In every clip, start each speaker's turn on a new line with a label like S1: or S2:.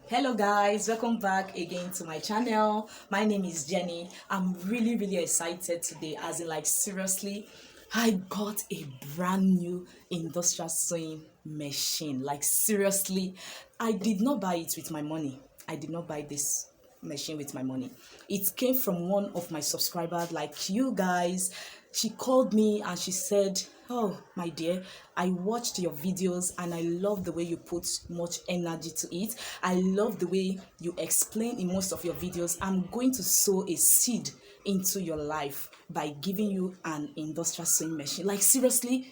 S1: Hello guys, welcome back again to my channel. My name is Jenny. I'm really excited today, as in, like, seriously, I got a brand new industrial sewing machine. Like, seriously, I did not buy it with my money. I did not buy this machine with my money. It came from one of my subscribers, like you guys. She called me and she said, "Oh my dear, I watched your videos and I love the way you put much energy to it. I love the way you explain in most of your videos. I'm going to sow a seed into your life by giving you an industrial sewing machine." Like, seriously,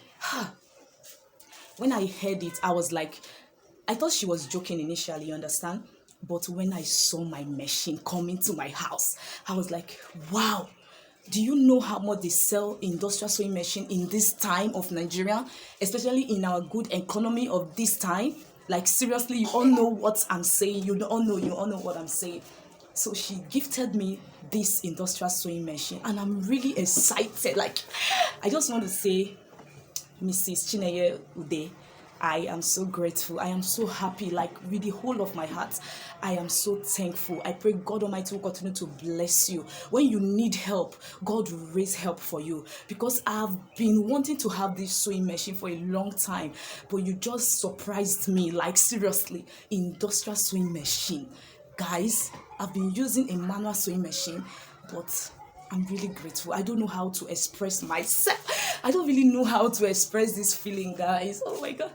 S1: when I heard it, I was like, I thought she was joking initially, you understand? But when I saw my machine coming to my house, I was like, wow. Do you know how much they sell industrial sewing machine in this time of Nigeria, especially in our good economy of this time? Like, seriously, you all know what I'm saying. You all know what I'm saying. So she gifted me this industrial sewing machine, and I'm really excited. Like, I just want to say, Mrs. Chineye Ude, I am so grateful. I am so happy, like, with the whole of my heart. I am so thankful. I pray God Almighty will continue to bless you. When you need help, God will raise help for you. Because I've been wanting to have this sewing machine for a long time, but you just surprised me. Like, seriously, industrial sewing machine. Guys, I've been using a manual sewing machine, but I'm really grateful. I don't know how to express myself. I don't really know how to express this feeling, guys. Oh my God.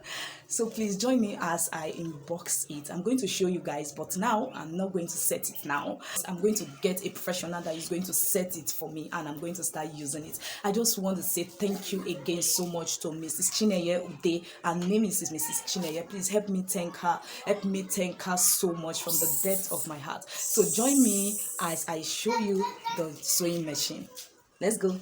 S1: So please join me as I unbox it. I'm going to show you guys, but now I'm not going to set it now. I'm going to get a professional that is going to set it for me, and I'm going to start using it. I just want to say thank you again so much to Mrs. Chineye Ude. Her name is Mrs. Chineye. Please help me thank her. Help me thank her so much from the depth of my heart. So join me as I show you the sewing machine. Let's go.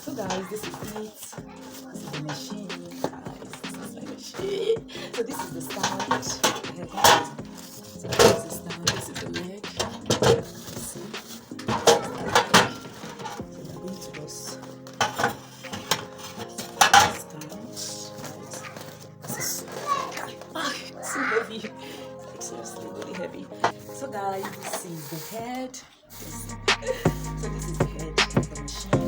S1: So guys, this is it. This is the machine, guys. This is the machine. So this is the stand. So this is the stand. This is the leg. See? So we're going to just stand. This is so heavy. Like, seriously, really heavy. So guys, this is the head. So this is the head of the machine.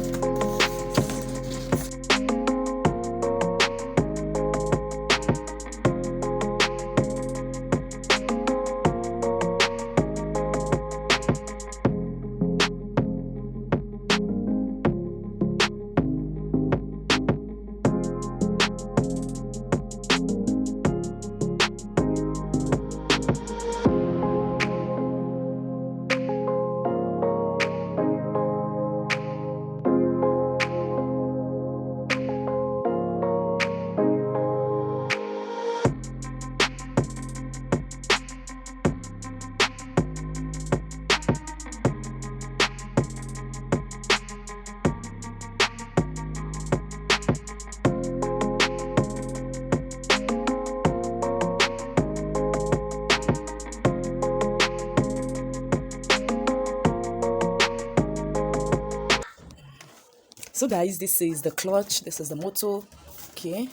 S1: So guys, this is the clutch, this is the motor. Okay, you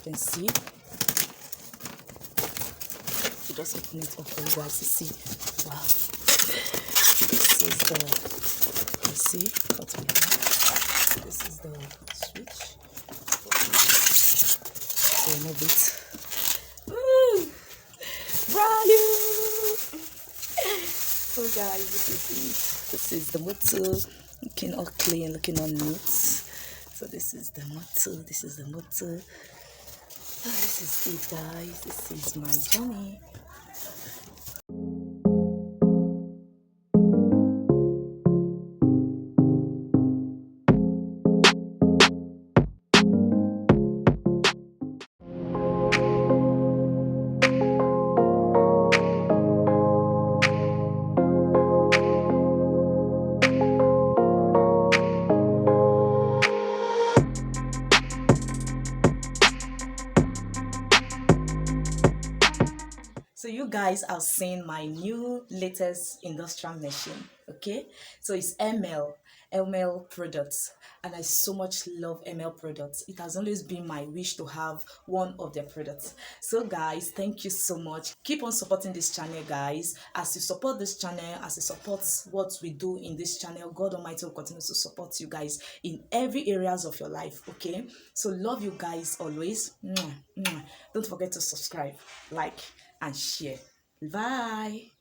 S1: can see. So just open it up for you guys to see. Wow, this is the, you see what we have. This is the switch. So remove it. Woo! Brand new. So guys, this is it. This is the motor. Looking all clean, looking all neat. So this is the motor. This is the motor. This is it, guys. This is my journey. So you guys have seen my new latest industrial machine, okay? So it's ML products, and I so much love ML products. It has always been my wish to have one of their products. So guys, thank you so much. Keep on supporting this channel, guys. As you support this channel, as you support what we do in this channel, God Almighty will continue to support you guys in every areas of your life, okay? So love you guys always. Mwah, mwah. Don't forget to subscribe, like, and share. Bye.